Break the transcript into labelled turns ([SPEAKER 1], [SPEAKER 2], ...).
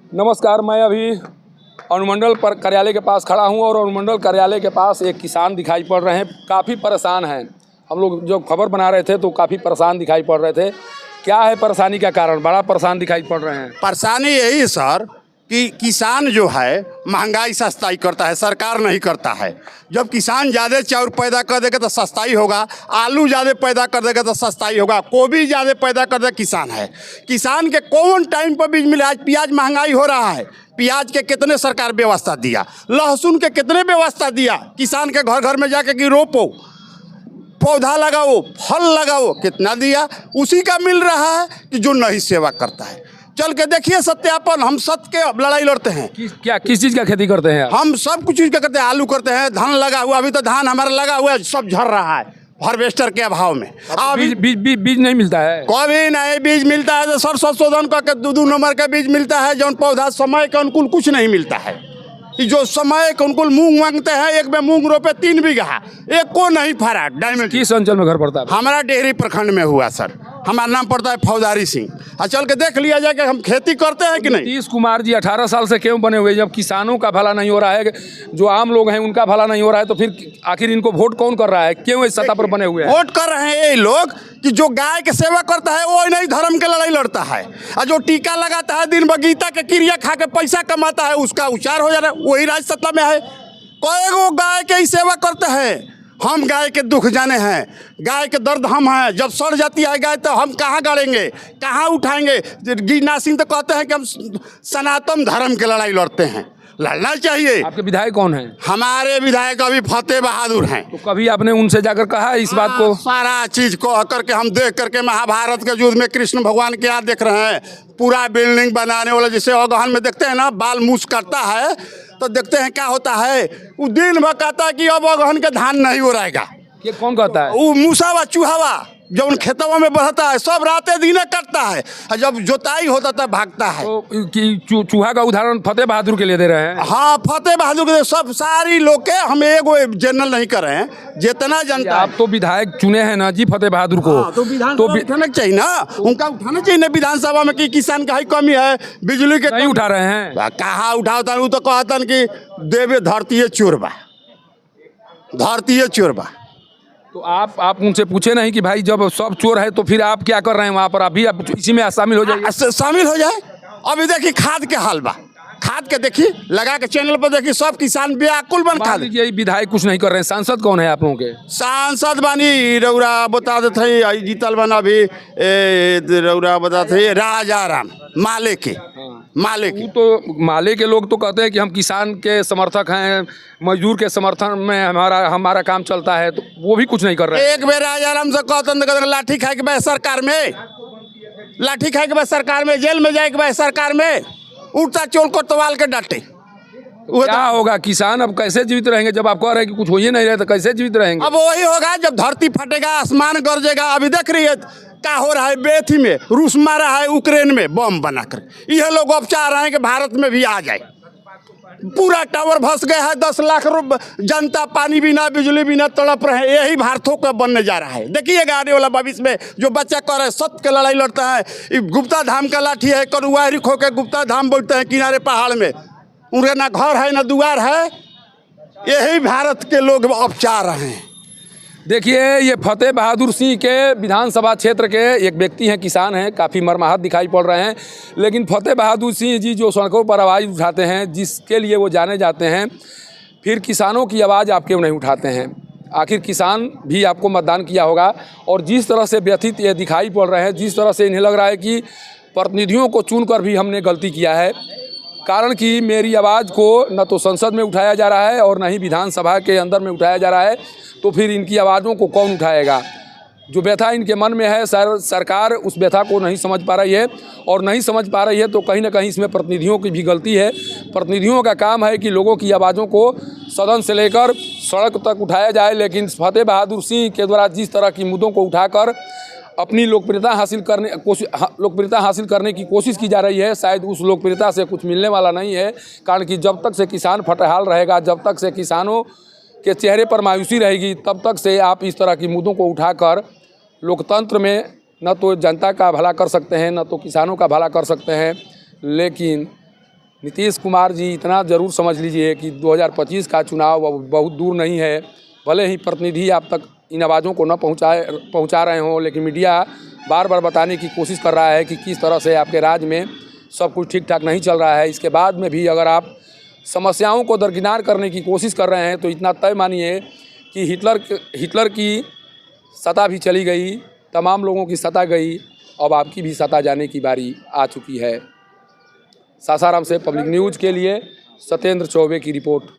[SPEAKER 1] नमस्कार, मैं अभी अनुमंडल पर कार्यालय के पास खड़ा हूं और अनुमंडल कार्यालय के पास एक किसान दिखाई पड़ रहे हैं। काफ़ी परेशान हैं। हम लोग जो खबर बना रहे थे तो काफ़ी परेशान दिखाई पड़ रहे थे। क्या है परेशानी का कारण? बड़ा परेशान दिखाई पड़ रहे हैं।
[SPEAKER 2] परेशानी यही है सर कि किसान जो है महंगाई सस्ताई करता है, सरकार नहीं करता है। जब किसान ज़्यादा चाउर पैदा कर देगा तो सस्ताई होगा, आलू ज़्यादा पैदा कर देगा तो सस्ताई होगा, गोभी ज़्यादा पैदा कर देगा किसान है। किसान के कौन टाइम पर बीज मिले? आज प्याज महंगाई हो रहा है, प्याज के कितने सरकार व्यवस्था दिया, लहसुन के कितने व्यवस्था दिया, किसान के घर घर में जाके कि रोपो, पौधा लगाओ, फल लगाओ, कितना दिया? उसी का मिल रहा है कि जो नहीं सेवा करता है। चल के देखिए सत्यापन, हम सत्य के लड़ाई लड़ते हैं।
[SPEAKER 1] किस चीज़ का खेती करते हैं आप?
[SPEAKER 2] हम सब कुछ चीज़ का करते हैं। आलू करते हैं, धान लगा हुआ, अभी तो धान हमारा लगा हुआ है, सब झड़ रहा है हार्वेस्टर के अभाव में।
[SPEAKER 1] बीज बीज बीज बीज नहीं मिलता है?
[SPEAKER 2] कभी नहीं बीज मिलता है। तो सर संशोधन करके 2 नंबर का बीज मिलता है, जो पौधा समय के अनुकूल कुछ नहीं मिलता है। जो समय के अनुकूल मूंग मांगते हैं, एक में मूंग रोपे 3 बीघा, एक को नहीं फरा। डायमंड
[SPEAKER 1] किस अंचल में घर पड़ता है?
[SPEAKER 2] हमारा डेहरी प्रखंड में हुआ सर। हमारा नाम पड़ता है फौदारी सिंह। चल के देख लिया जाए कि हम खेती करते हैं कि नहीं।
[SPEAKER 1] नीतीश कुमार जी 18 साल से क्यों बने हुए? जब किसानों का भला नहीं हो रहा है, जो आम लोग हैं उनका भला नहीं हो रहा है, तो फिर आखिर इनको वोट कौन कर रहा है? क्यों इस सत्ता पर बने हुए हैं?
[SPEAKER 2] वोट कर रहे हैं ये लोग कि जो गाय के सेवा करता है वो नहीं धर्म के लड़ाई लड़ता है, और जो टीका लगाता है दिन भर गीता के क्रिया खा के पैसा कमाता है, उसका उच्चार हो जा रहा है, वही राज सत्ता में है। कोई वो गाय के ही सेवा करते हैं। हम गाय के दुख जाने हैं, गाय के दर्द हम हैं। जब सड़ जाती है गाय तो हम कहाँ गाड़ेंगे, कहाँ उठाएंगे? गिरना सिंह तो कहते हैं कि हम सनातन धर्म के लड़ाई लड़ते हैं। लड़ना चाहिए।
[SPEAKER 1] आपके विधायक कौन है?
[SPEAKER 2] हमारे विधायक अभी फतेह बहादुर हैं।
[SPEAKER 1] तो कभी आपने उनसे जाकर कहा इस बात को?
[SPEAKER 2] सारा चीज कह करके हम देख करके महाभारत के युद्ध में कृष्ण भगवान क्या देख रहे हैं, पूरा बिल्डिंग बनाने वाला, जैसे अगहन में देखते हैं ना बाल मूस करता है, तो देखते हैं क्या होता है। वो दिन भर कहता है कि अब अगहन के धान नहीं हो रहेगा।
[SPEAKER 1] ये कौन कहता है?
[SPEAKER 2] वो मूसावा चूहावा जो उन खेतों में बढ़ता है, सब रातें दिने करता है, और जब जोताई होता तब भागता है।
[SPEAKER 1] तो चूहा का उदाहरण फतेह बहादुर के लिए दे रहे हैं?
[SPEAKER 2] हाँ, फतेह बहादुर के सब सारी लोग के हम एगो जनरल नहीं कर रहे हैं, जितना जनता।
[SPEAKER 1] आप तो विधायक चुने हैं ना जी फतेह बहादुर को।
[SPEAKER 2] तो विधानसभा उठाना चाहिए ना, उनका उठाना चाहिए ना विधानसभा में कि किसान का ही कमी है, बिजली के
[SPEAKER 1] नहीं उठा रहे हैं।
[SPEAKER 2] कहाँ उठाता? वो तो कहता कि देवे धरती चोरबा, धरती चोरबा।
[SPEAKER 1] तो आप उनसे पूछे नहीं कि भाई जब सब चोर है तो फिर आप क्या कर रहे हैं वहाँ पर? अभी आप इसी में शामिल हो जाइए।
[SPEAKER 2] शामिल हो जाए। अभी देखिए खाद के हाल बा, खाद के देखिए लगा के चैनल पर देखिए, सब किसान व्याकुल बन खाद।
[SPEAKER 1] यही विधायक कुछ नहीं कर रहे हैं। सांसद कौन है आप लोगों के?
[SPEAKER 2] सांसद बानी रौरा बता देते जीतल बना अभी रौरा बताते राजाराम माले के। माले के
[SPEAKER 1] तो माले के लोग तो कहते हैं कि हम किसान के समर्थक हैं, मजदूर के समर्थन में हमारा काम चलता है, तो वो भी कुछ नहीं कर रहे हैं।
[SPEAKER 2] एक बेर राजाराम से कहते लाठी खाए के बाद सरकार में, लाठी खाए के बाद सरकार में, जेल में जाए के बाद सरकार में, उठता चोल को तवाल के डांटे।
[SPEAKER 1] क्या होगा? किसान अब कैसे जीवित रहेंगे? जब आप कह रहे हैं कि कुछ हो ही नहीं रहे तो कैसे जीवित रहेंगे?
[SPEAKER 2] अब वही होगा जब धरती फटेगा, आसमान गरजेगा। अभी देख रही है क्या हो रहा है बेथी में, रूस मारा है यूक्रेन में बम बनाकर। यह लोग अब चाह रहे हैं कि भारत में भी आ जाए। पूरा टावर फंस गया है, 10 लाख जनता पानी बिना बिजली बिना तड़प रहे हैं। यही भारतों का बनने जा रहा है। देखिएगा आने वाला भविष्य में जो बच्चा कर रहे हैं, सत्य के लड़ाई लड़ता है। गुप्ता धाम का लाठी है, करुआरी खो के गुप्ता धाम बैठते हैं किनारे पहाड़ में, उनके ना घर है ना दुआर है। यही भारत के लोग अब चाह रहे हैं।
[SPEAKER 1] देखिए, ये फतेह बहादुर सिंह के विधानसभा क्षेत्र के एक व्यक्ति हैं, किसान हैं, काफ़ी मर्माहत दिखाई पड़ रहे हैं। लेकिन फतेह बहादुर सिंह जी जो सड़कों पर आवाज़ उठाते हैं, जिसके लिए वो जाने जाते हैं, फिर किसानों की आवाज़ आप क्यों नहीं उठाते हैं? आखिर किसान भी आपको मतदान किया होगा, और जिस तरह से व्यथित ये दिखाई पड़ रहे हैं, जिस तरह से इन्हें लग रहा है कि प्रतिनिधियों को चुनकर भी हमने गलती किया है, कारण कि मेरी आवाज़ को न तो संसद में उठाया जा रहा है और न ही विधानसभा के अंदर में उठाया जा रहा है, तो फिर इनकी आवाज़ों को कौन उठाएगा? जो व्यथा इनके मन में है, सरकार उस व्यथा को नहीं समझ पा रही है, और नहीं समझ पा रही है तो कहीं ना कहीं इसमें प्रतिनिधियों की भी गलती है। प्रतिनिधियों का काम है कि लोगों की आवाज़ों को सदन से लेकर सड़क तक उठाया जाए, लेकिन फतेह बहादुर सिंह के द्वारा जिस तरह की मुद्दों को उठाकर अपनी लोकप्रियता हासिल करने की कोशिश की जा रही है, शायद उस लोकप्रियता से कुछ मिलने वाला नहीं है। कारण कि जब तक से किसान फटहाल रहेगा, जब तक से किसानों के चेहरे पर मायूसी रहेगी, तब तक से आप इस तरह की मुद्दों को उठाकर लोकतंत्र में न तो जनता का भला कर सकते हैं, न तो किसानों का भला कर सकते हैं। लेकिन नीतीश कुमार जी इतना ज़रूर समझ लीजिए कि 2025 का चुनाव अब बहुत दूर नहीं है। भले ही प्रतिनिधि आप तक इन आवाज़ों को न पहुंचा रहे हों, लेकिन मीडिया बार बार बताने की कोशिश कर रहा है कि किस तरह से आपके राज्य में सब कुछ ठीक ठाक नहीं चल रहा है। इसके बाद में भी अगर आप समस्याओं को दरकिनार करने की कोशिश कर रहे हैं तो इतना तय मानिए कि हिटलर की सत्ता भी चली गई, तमाम लोगों की सत्ता गई, अब आपकी भी सत्ता जाने की बारी आ चुकी है। सासाराम से पब्लिक न्यूज़ के लिए सत्येंद्र चौबे की रिपोर्ट।